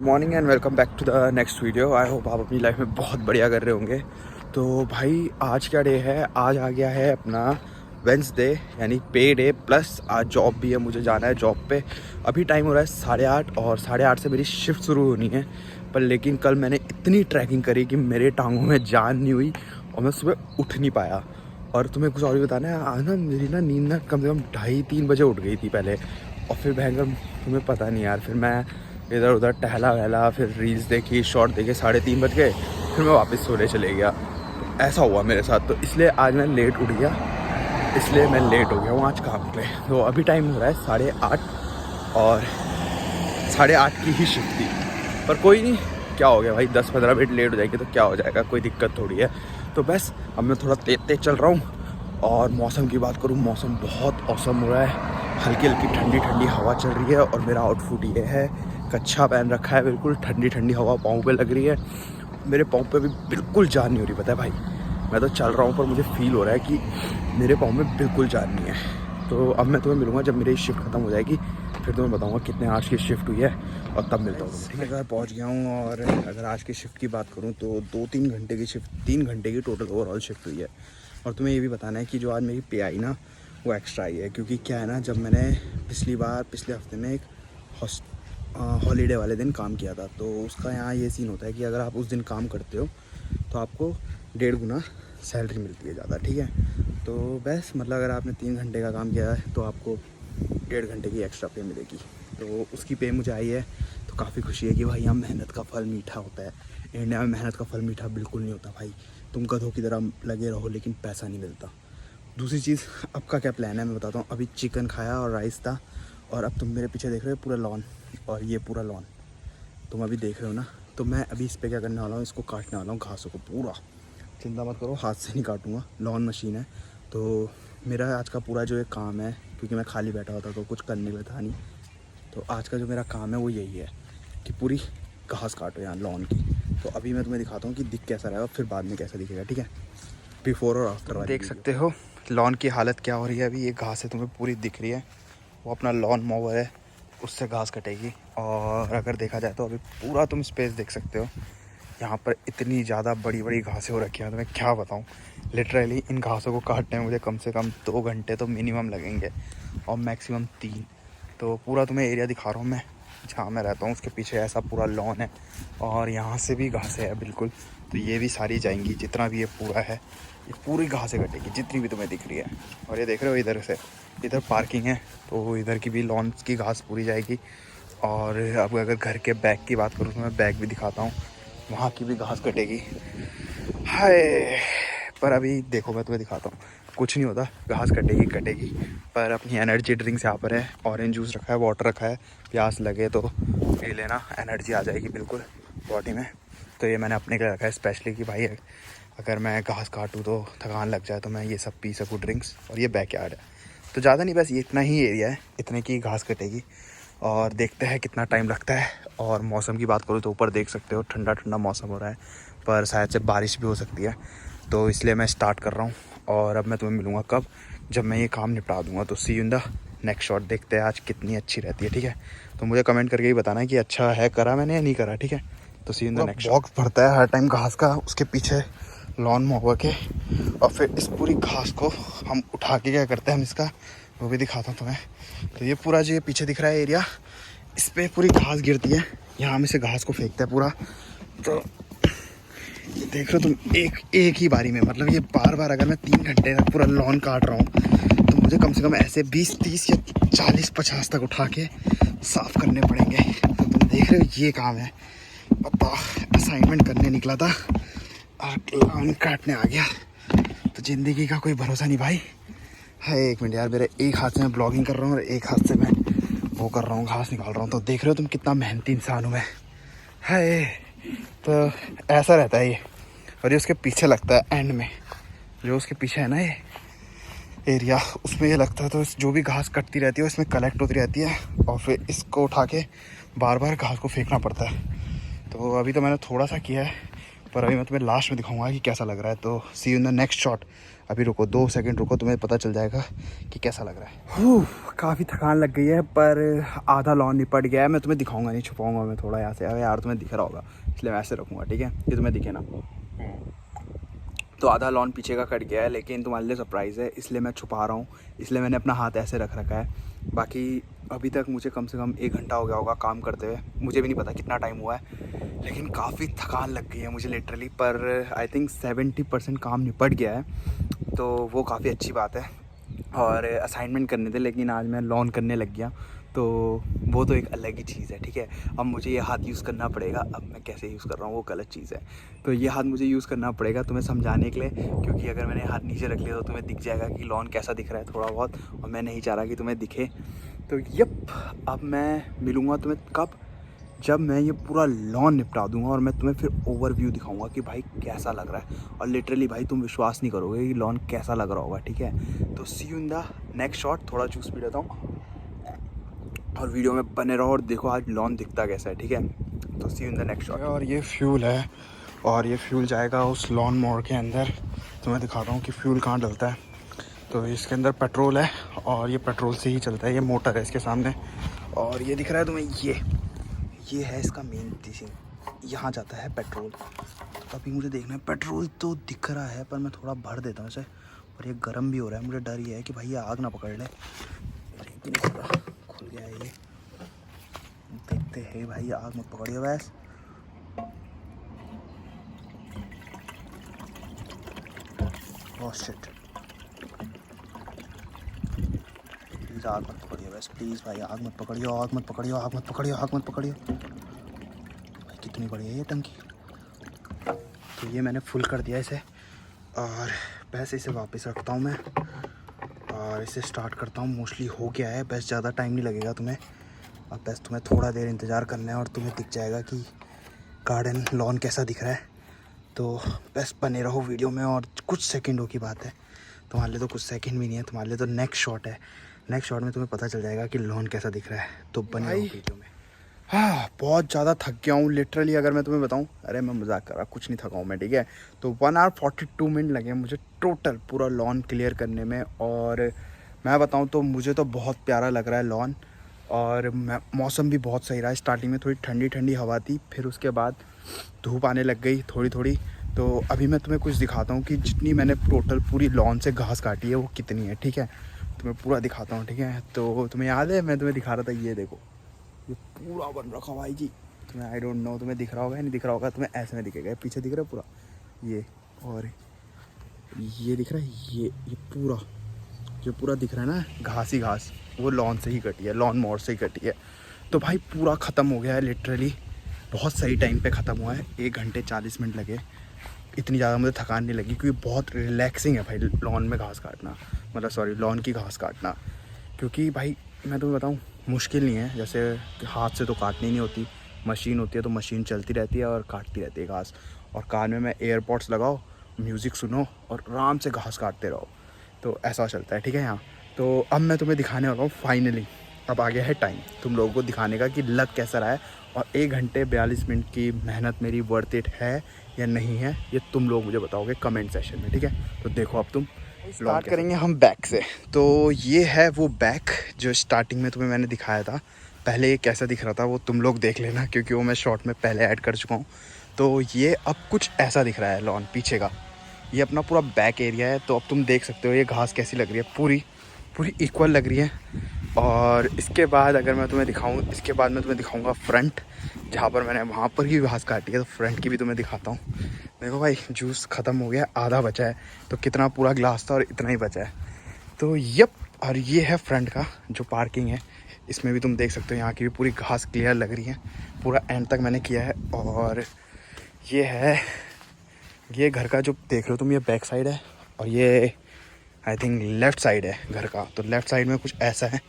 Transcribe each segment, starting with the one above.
Morning and welcome back to the next video. I hope आप अपनी life में बहुत बढ़िया कर रहे होंगे। तो भाई आज क्या डे है? आज आ गया है अपना वेंसडे यानी पे डे प्लस आज जॉब भी है, मुझे जाना है जॉब पे। अभी टाइम हो रहा है 8:30 और 8:30 से मेरी शिफ्ट शुरू होनी है। पर लेकिन कल मैंने इतनी ट्रैकिंग करी कि मेरे टांगों में जान नहीं हुई और मैं सुबह उठ नहीं पाया। और तुम्हें कुछ और भी बताना है, आज ना मेरी नींद ना कम से कम 2:30-3 बजे उठ गई थी पहले। और फिर भयंकर तुम्हें पता नहीं यार, फिर मैं इधर उधर टहला वहला, फिर रील्स देखी, शॉर्ट देखे, 3:30 बज गए, फिर मैं वापस सोने चले गया। तो ऐसा हुआ मेरे साथ। तो इसलिए आज मैं लेट उठ गया, इसलिए मैं लेट हो गया हूँ आज काम पे। तो अभी टाइम हो रहा है 8:30 और 8:30 की ही शिफ्ट थी। पर कोई नहीं, क्या हो गया भाई, 10-15 मिनट लेट हो जाएगी तो क्या हो जाएगा, कोई दिक्कत थोड़ी है। तो बस अब मैं थोड़ा तेज तेज चल रहा हूँ। और मौसम की बात करूँ, मौसम बहुत औसम हो रहा है, हल्की हल्की ठंडी ठंडी हवा चल रही है। और मेरा आउटफिट ये है, कच्छा पहन रखा है, बिल्कुल ठंडी ठंडी हवा पाँव पे लग रही है। मेरे पाँव पे भी बिल्कुल जान नहीं हो रही, पता है भाई। मैं तो चल रहा हूँ पर मुझे फील हो रहा है कि मेरे पाँव में बिल्कुल जान नहीं है। तो अब मैं तुम्हें मिलूँगा जब मेरी शिफ्ट ख़त्म हो जाएगी, फिर तुम्हें बताऊँगा कितने आज की शिफ्ट हुई है और तब मिलता हूँ। ठीक है, पहुँच गया हूँ। और अगर आज की शिफ्ट की बात करूँ तो 2-3 घंटे की शिफ्ट, 3 घंटे की टोटल ओवरऑल शिफ्ट हुई है। और तुम्हें ये भी बताना है कि जो आज मेरी पे आई ना, वो एक्स्ट्रा आई है। क्योंकि क्या है ना, जब मैंने पिछले हफ्ते में एक हॉलीडे वाले दिन काम किया था, तो उसका यहाँ ये सीन होता है कि अगर आप उस दिन काम करते हो तो आपको 1.5 गुना सैलरी मिलती है ज़्यादा। ठीक है, तो बस मतलब अगर आपने 3 घंटे का काम किया है तो आपको 1.5 घंटे की एक्स्ट्रा पे मिलेगी। तो उसकी पे मुझे आई है, तो काफ़ी खुशी है कि भाई यहाँ मेहनत का फल मीठा होता है। इंडिया में मेहनत का फल मीठा बिल्कुल नहीं होता भाई। तुम गधों की तरह लगे रहो लेकिन पैसा नहीं मिलता। दूसरी चीज़, अब का क्या प्लान है मैं बताता हूँ। अभी चिकन खाया और राइस था, और अब तुम मेरे पीछे देख रहे हो पूरा लॉन, और ये पूरा लॉन तुम अभी देख रहे हो ना। तो मैं अभी इस पर क्या करने वाला हूँ, इसको काटने वाला हूँ, घासों को पूरा। चिंता मत करो, हाथ से नहीं काटूँगा, लॉन मशीन है। तो मेरा आज का पूरा जो एक काम है, क्योंकि मैं खाली बैठा होता तो कुछ करने को था नहीं, तो आज का जो मेरा काम है वो यही है कि पूरी घास काटो यहाँ लॉन की। तो अभी मैं तुम्हें दिखाता हूँ कि दिख कैसा रहेगा, फिर बाद में कैसा दिखेगा। ठीक है, बिफोर और आफ्टर देख सकते हो लॉन की हालत क्या हो रही है। अभी ये घास है तुम्हें पूरी दिख रही है, वो अपना लॉन मोवर है, उससे घास कटेगी। और अगर देखा जाए तो अभी पूरा तुम स्पेस देख सकते हो, यहाँ पर इतनी ज़्यादा बड़ी बड़ी घासें हो रखी हैं, तो मैं क्या बताऊँ। लिटरली इन घासों को काटने में मुझे कम से कम 2 घंटे तो मिनिमम लगेंगे, और मैक्सिमम 3। तो पूरा तुम्हें एरिया दिखा रहा हूँ मैं, जहाँ मैं रहता हूँ उसके पीछे ऐसा पूरा लॉन है, और यहाँ से भी घासें है बिल्कुल। तो ये भी सारी जाएंगी, जितना भी ये पूरा है ये पूरी घासें कटेगी जितनी भी तुम्हें दिख रही है। और ये देख रहे हो इधर से, इधर पार्किंग है, तो इधर की भी लॉन की घास पूरी जाएगी। और अब अगर घर के बैक की बात करूँ तो मैं बैक भी दिखाता हूँ, वहाँ की भी घास कटेगी। हाय, पर अभी देखो मैं तुम्हें दिखाता हूँ, कुछ नहीं होता, घास कटेगी कटेगी। पर अपनी एनर्जी ड्रिंक्स यहाँ पर है, ऑरेंज जूस रखा है, वाटर रखा है, प्यास लगे तो पी लेना, एनर्जी आ जाएगी बिल्कुल बॉडी में। तो ये मैंने अपने के लिए रखा है स्पेशली कि भाई अगर मैं घास काटूँ तो थकान लग जाए तो मैं ये सब पी सकूँ ड्रिंक्स। और ये बैकयार्ड है, तो ज़्यादा नहीं, बस ये इतना ही एरिया है, इतने की घास कटेगी। और देखते हैं कितना टाइम लगता है। और मौसम की बात करूँ तो ऊपर देख सकते हो ठंडा ठंडा मौसम हो रहा है, पर शायद से बारिश भी हो सकती है, तो इसलिए मैं स्टार्ट कर रहा हूँ। और अब मैं तुम्हें मिलूँगा कब, जब मैं ये काम निपटा दूँगा। तो see you in the next shot. देखते हैं आज कितनी अच्छी रहती है। ठीक है, तो मुझे कमेंट करके ही बताना है कि अच्छा है, करा मैंने या नहीं करा। ठीक है, तो see you in the next. Box भरता है हर टाइम घास का, उसके पीछे लॉन मोवर के, और फिर इस पूरी घास को हम उठा के क्या करते हैं, हम इसका वो भी दिखाता हूँ तुम्हें। तो ये पूरा जो ये पीछे दिख रहा है एरिया, इस पर पूरी घास गिरती है, यहाँ हम इसे घास को फेंकते हैं पूरा। तो ये देख रहे हो तुम, एक ही बारी में, मतलब ये बार बार अगर मैं 3 घंटे तक पूरा लॉन काट रहा हूँ तो मुझे कम से कम ऐसे 20-30 या 40-50 तक उठा के साफ़ करने पड़ेंगे। तो तुम देख रहे हो ये काम है, पता असाइनमेंट करने निकला था और लॉन काटने आ गया। तो ज़िंदगी का कोई भरोसा नहीं भाई। है, एक मिनट यार, मेरे एक हाथ से मैं ब्लॉगिंग कर रहा हूँ और एक हाथ से मैं वो कर रहा हूँ, घास निकाल रहा हूँ। तो देख रहे हो तुम कितना मेहनती इंसान हूँ मैं। है, तो ऐसा रहता है ये। और ये उसके पीछे लगता है एंड में, जो उसके पीछे है ना ये एरिया, उसमें ये लगता है। तो जो भी घास कटती रहती है इसमें कलेक्ट होती रहती है, और फिर इसको उठा के बार बार घास को फेंकना पड़ता है। तो अभी तो मैंने थोड़ा सा किया है, पर अभी मैं तुम्हें लास्ट में दिखाऊंगा कि कैसा लग रहा है। तो see you in the next shot. अभी रुको 2 सेकंड रुको, तुम्हें पता चल जाएगा कि कैसा लग रहा है। काफ़ी थकान लग गई है, पर आधा लॉन निपट गया है। मैं तुम्हें दिखाऊंगा नहीं, छुपाऊंगा मैं थोड़ा यहाँ से। अरे यार तुम्हें दिख रहा होगा, इसलिए मैं ऐसे रखूँगा, ठीक है, ये तुम्हें दिखे ना। तो आधा लॉन पीछे का कट गया है, लेकिन तुम्हारे लिए सरप्राइज़ है, इसलिए मैं छुपा रहा हूँ। इसलिए मैंने अपना हाथ ऐसे रख रखा है। बाकी अभी तक मुझे कम से कम 1 घंटा हो गया होगा काम करते हुए। मुझे भी नहीं पता कितना टाइम हुआ है, लेकिन काफ़ी थकान लग गई है मुझे लिटरली। पर आई थिंक 70% काम निपट गया है, तो वो काफ़ी अच्छी बात है। और असाइनमेंट करने थे, लेकिन आज मैं लॉन करने लग गया, तो वो तो एक अलग ही चीज़ है, ठीक है। अब मुझे ये हाथ यूज़ करना पड़ेगा। अब मैं कैसे यूज़ कर रहा हूँ वो गलत चीज़ है, तो ये हाथ मुझे यूज़ करना पड़ेगा तुम्हें समझाने के लिए, क्योंकि अगर मैंने हाथ नीचे रख लिया तो तुम्हें दिख जाएगा कि लॉन कैसा दिख रहा है थोड़ा बहुत, और मैं नहीं चाह रहा कि तुम्हें दिखे। तो यप, अब मैं मिलूँगा तुम्हें कब, जब मैं ये पूरा लॉन निपटा दूंगा, और मैं तुम्हें फिर ओवरव्यू दिखाऊंगा कि भाई कैसा लग रहा है। और लिटरली भाई तुम विश्वास नहीं करोगे कि लॉन कैसा लग रहा होगा, ठीक है। तो see you in the next shot. थोड़ा जूस पी लेता हूँ और वीडियो में बने रहो और देखो आज लॉन दिखता कैसा है, ठीक है। तो see you in the next shot. और ये फ्यूल है, और ये फ्यूल जाएगा उस लॉन मोड़ के अंदर। तो मैं दिखाता हूँ कि फ्यूल कहाँ डलता है। तो इसके अंदर पेट्रोल है, और ये पेट्रोल से ही चलता है। ये मोटर है इसके सामने, और ये दिख रहा है तुम्हें, ये है इसका मेन चीज़। यहाँ जाता है पेट्रोल। तो अभी मुझे देखना है, पेट्रोल तो दिख रहा है, पर मैं थोड़ा भर देता हूँ इसे। और ये गर्म भी हो रहा है, मुझे डर ये है कि भाई ये आग ना पकड़ ले। लेकिन खुल गया है ये, देखते हैं भाई, आग मत पकड़िए बस। ओह शिट, प्लीज़ आग मत पकड़िए बस, प्लीज़ भाई आग मत पकड़ियो, आग मत पकड़ियो, आग मत पकड़ियो, आग मत पकड़ियो। भाई कितनी बड़ी है ये टंकी। तो ये मैंने फुल कर दिया इसे, और बस इसे वापस रखता हूँ मैं, और इसे स्टार्ट करता हूँ। मोस्टली हो गया है, बस ज़्यादा टाइम नहीं लगेगा तुम्हें। अब बस तुम्हें थोड़ा देर इंतज़ार करना है, और तुम्हें दिख जाएगा कि गार्डन लॉन कैसा दिख रहा है। तो बस बने रहो वीडियो में, और कुछ सेकंडों की बात है, तुम्हारे लिए तो कुछ सेकंड भी नहीं है, तुम्हारे लिए तो नेक्स्ट शॉट है। नेक्स्ट शॉट में तुम्हें पता चल जाएगा कि लॉन कैसा दिख रहा है। तो बने रहो वीडियो में। हाँ, बहुत ज़्यादा थक गया हूँ लिटरली, अगर मैं तुम्हें बताऊँ। अरे मैं मजाक कर रहा, कुछ नहीं थका हूँ मैं, ठीक है। तो 1 आवर 42 मिनट लगे मुझे टोटल पूरा लॉन क्लियर करने में। और मैं बताऊँ तो मुझे तो बहुत प्यारा लग रहा है लॉन, और मौसम भी बहुत सही रहा है। स्टार्टिंग में थोड़ी ठंडी ठंडी हवा थी, फिर उसके बाद धूप आने लग गई थोड़ी थोड़ी। तो अभी मैं तुम्हें कुछ दिखाता हूँ कि जितनी मैंने टोटल पूरी लॉन से घास काटी है वो कितनी है, ठीक है। तुम्हें पूरा दिखाता हूँ, ठीक है। तो तुम्हें याद है मैं तुम्हें दिखा रहा था, ये देखो, ये पूरा बन रखा भाई जी। तुम्हें आई डोंट नो तुम्हें दिख रहा होगा या नहीं दिख रहा होगा, तुम्हें ऐसे में दिखेगा। पीछे दिख रहा है पूरा ये, और ये दिख रहा है, ये पूरा जो पूरा दिख रहा है ना, घास ही घास, वो लॉन से ही कटी है, लॉन मोड़ से ही कटी है। तो भाई पूरा ख़त्म हो गया है लिटरली, बहुत सही टाइम पे ख़त्म हुआ है। 1 घंटे 40 मिनट लगे, इतनी ज़्यादा मुझे थकान नहीं लगी, क्योंकि बहुत रिलैक्सिंग है भाई लॉन में घास काटना, मतलब सॉरी लॉन की घास काटना। क्योंकि भाई मैं तुम्हें बताऊँ, मुश्किल नहीं है, जैसे हाथ से तो काटनी नहीं होती, मशीन होती है, तो मशीन चलती रहती है और काटती रहती है घास। और कान में मैं एयरपॉड्स लगाओ, म्यूज़िक सुनो, और आराम से घास काटते रहो। तो ऐसा चलता है, ठीक है यहाँ। तो अब मैं तुम्हें दिखाने वाला हूँ फाइनली, अब आ गया है टाइम तुम लोगों को दिखाने का कि लग कैसा रहा है, और 1 घंटे 42 मिनट की मेहनत मेरी वर्थ इट है या नहीं है, ये तुम लोग मुझे बताओगे कमेंट सेशन में, ठीक है। तो देखो अब तुम स्टार्ट करेंगे हम बैक से। तो ये है वो बैक जो स्टार्टिंग में तुम्हें मैंने दिखाया था। पहले ये कैसा दिख रहा था वो तुम लोग देख लेना, क्योंकि वो मैं शॉर्ट में पहले ऐड कर चुका हूँ। तो ये अब कुछ ऐसा दिख रहा है लॉन पीछे का, ये अपना पूरा बैक एरिया है। तो अब तुम देख सकते हो ये घास कैसी लग रही है, पूरी पूरी इक्वल लग रही है। और इसके बाद अगर मैं तुम्हें दिखाऊं, इसके बाद मैं तुम्हें दिखाऊंगा फ्रंट, जहाँ पर मैंने वहाँ पर ही घास काटी है। तो फ्रंट की भी तुम्हें दिखाता हूँ। देखो भाई जूस ख़त्म हो गया, आधा बचा है। तो कितना पूरा ग्लास था और इतना ही बचा है। तो यप, और ये है फ्रंट का जो पार्किंग है, इसमें भी तुम देख सकते हो यहाँ की भी पूरी घास क्लियर लग रही है, पूरा एंड तक मैंने किया है। और ये है, ये घर का जो देख रहे हो तुम, ये बैक साइड है, और ये आई थिंक लेफ़्ट साइड है घर का। तो लेफ़्ट साइड में कुछ ऐसा है,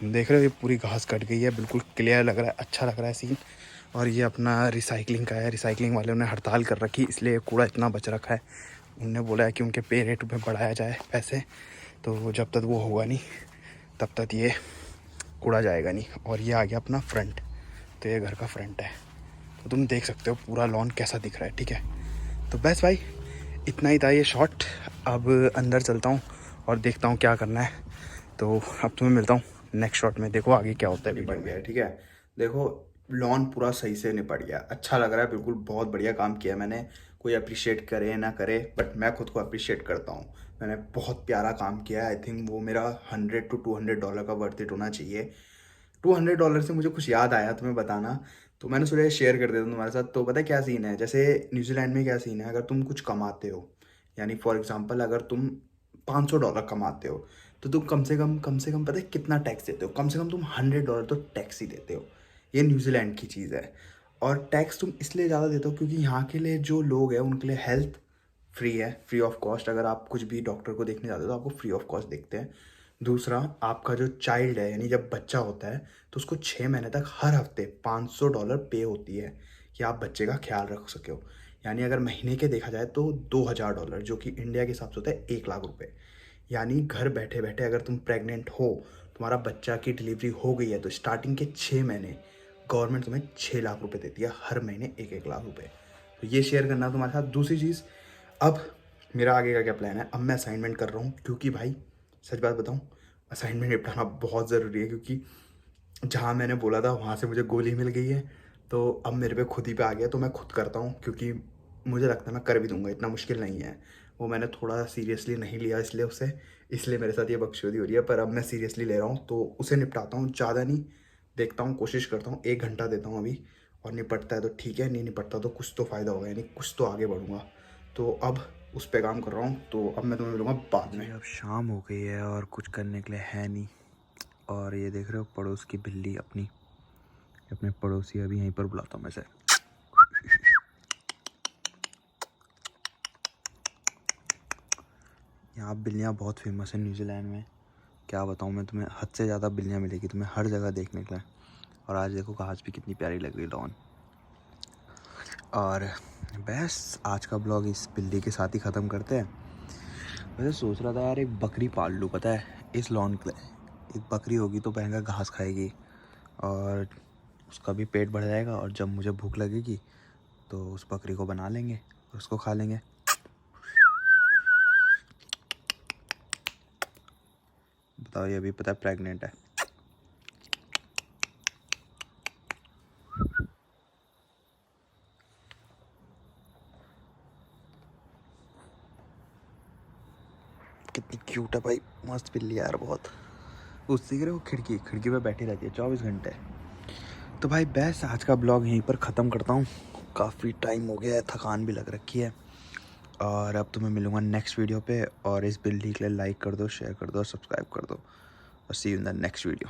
देख रहे हो, ये पूरी घास कट गई है, बिल्कुल क्लियर लग रहा है, अच्छा लग रहा है सीन। और ये अपना रिसाइकलिंग का है, रिसाइकलिंग वाले ने हड़ताल कर रखी, इसलिए कूड़ा इतना बच रखा है। उनने बोला है कि उनके पे रेट में बढ़ाया जाए पैसे, तो जब तक वो होगा नहीं तब तक ये कूड़ा जाएगा नहीं। और ये आ गया अपना फ्रंट, तो ये घर का फ्रंट है। तो तुम देख सकते हो पूरा लॉन कैसा दिख रहा है, ठीक है। तो बस भाई इतना ही था ये शॉट। अब अंदर चलता हूँ और देखता हूँ क्या करना है। तो अब तुम्हें मिलता हूँ नेक्स्ट शॉट में। देखो आगे क्या होता है। निपट गया है, ठीक है। देखो लॉन पूरा सही से निपट गया, अच्छा लग रहा है बिल्कुल, बहुत बढ़िया काम किया मैंने। कोई अप्रिशिएट करे ना करे, बट मैं खुद को अप्रिशिएट करता हूँ। मैंने बहुत प्यारा काम किया है। आई थिंक वो मेरा $100 to $200 का वर्थ इट होना चाहिए। $200 से मुझे कुछ याद आया तुम्हें बताना, तो मैंने सोचा शेयर कर देता हूँ तुम्हारे साथ। तो पता है क्या सीन है, जैसे न्यूजीलैंड में क्या सीन है, अगर तुम कुछ कमाते हो, यानी फॉर एग्जांपल अगर तुम $500 कमाते हो, तो तुम कम से कम पता है कितना टैक्स देते हो? कम से कम तुम $100 तो टैक्स ही देते हो। ये न्यूजीलैंड की चीज़ है। और टैक्स तुम इसलिए ज़्यादा देते हो क्योंकि यहाँ के लिए जो लोग हैं उनके लिए हेल्थ फ्री है, फ्री ऑफ कॉस्ट। अगर आप कुछ भी डॉक्टर को देखने जाते हो तो आपको फ्री ऑफ कॉस्ट देखते हैं। दूसरा, आपका जो चाइल्ड है यानी जब बच्चा होता है तो उसको 6 महीने तक हर हफ्ते $500 पे होती है कि आप बच्चे का ख्याल रख सके हो। यानी अगर महीने के देखा जाए तो $2000, जो कि इंडिया के हिसाब से होता है 1 लाख रुपए। यानी घर बैठे बैठे अगर तुम प्रेग्नेंट हो, तुम्हारा बच्चा की डिलीवरी हो गई है, तो स्टार्टिंग के 6 महीने गवर्नमेंट तुम्हें 6 लाख रुपए देती है, हर महीने 1-1 लाख रुपए। तो ये शेयर करना तुम्हारे साथ। दूसरी चीज़, अब मेरा आगे का क्या प्लान है, अब मैं असाइनमेंट कर रहा हूँ क्योंकि भाई सच बात बताऊँ, असाइनमेंट निपटाना बहुत ज़रूरी है। क्योंकि जहाँ मैंने बोला था वहाँ से मुझे गोली मिल गई है, तो अब मेरे पे खुद ही पे आ गया। तो मैं खुद करता हूँ क्योंकि मुझे लगता है मैं कर भी दूंगा, इतना मुश्किल नहीं है। वो मैंने थोड़ा सीरियसली नहीं लिया इसलिए मेरे साथ ये बकचोदी हो रही है। पर अब मैं सीरियसली ले रहा हूँ तो उसे निपटाता हूँ, ज़्यादा नहीं। देखता हूँ, कोशिश करता हूँ, 1 घंटा देता हूँ अभी, और निपटता है तो ठीक है, नहीं निपटता तो कुछ तो फ़ायदा होगा, यानी कुछ तो आगे बढ़ूँगा। तो अब उस पर काम कर रहा हूँ। तो अब मैं तुम्हें मिलूँगा बाद में। अब शाम हो गई है और कुछ करने के लिए है नहीं। और ये देख रहे हो पड़ोस की बिल्ली अपने पड़ोसी अभी यहीं पर बुलाता हूँ मैं से। यहाँ बिल्लियाँ बहुत फेमस है न्यूजीलैंड में, क्या बताऊँ मैं तुम्हें, हद से ज़्यादा बिल्लियाँ मिलेगी तुम्हें हर जगह देखने के लिए। और आज देखो घास भी कितनी प्यारी लग रही है, लॉन। और बस आज का ब्लॉग इस बिल्ली के साथ ही ख़त्म करते हैं। वैसे सोच रहा था यार एक बकरी पाल लूँ, पता है, इस लॉन के लिए। एक बकरी होगी तो भयंकर घास खाएगी और उसका भी पेट भर जाएगा, और जब मुझे भूख लगेगी तो उस बकरी को बना लेंगे और उसको खा लेंगे। बताओ, ये भी पता है प्रेग्नेंट है। कितनी क्यूट है भाई, मस्त बिल्ली यार बहुत। उससे वो खिड़की पे बैठी रहती है 24 घंटे। तो भाई बस आज का ब्लॉग यहीं पर ख़त्म करता हूँ। काफ़ी टाइम हो गया है, थकान भी लग रखी है। और अब तुम्हें मिलूँगा नेक्स्ट वीडियो पे। और इस बिल्ली के लिए लाइक कर दो, शेयर कर दो, सब्सक्राइब कर दो। और see you in the next video.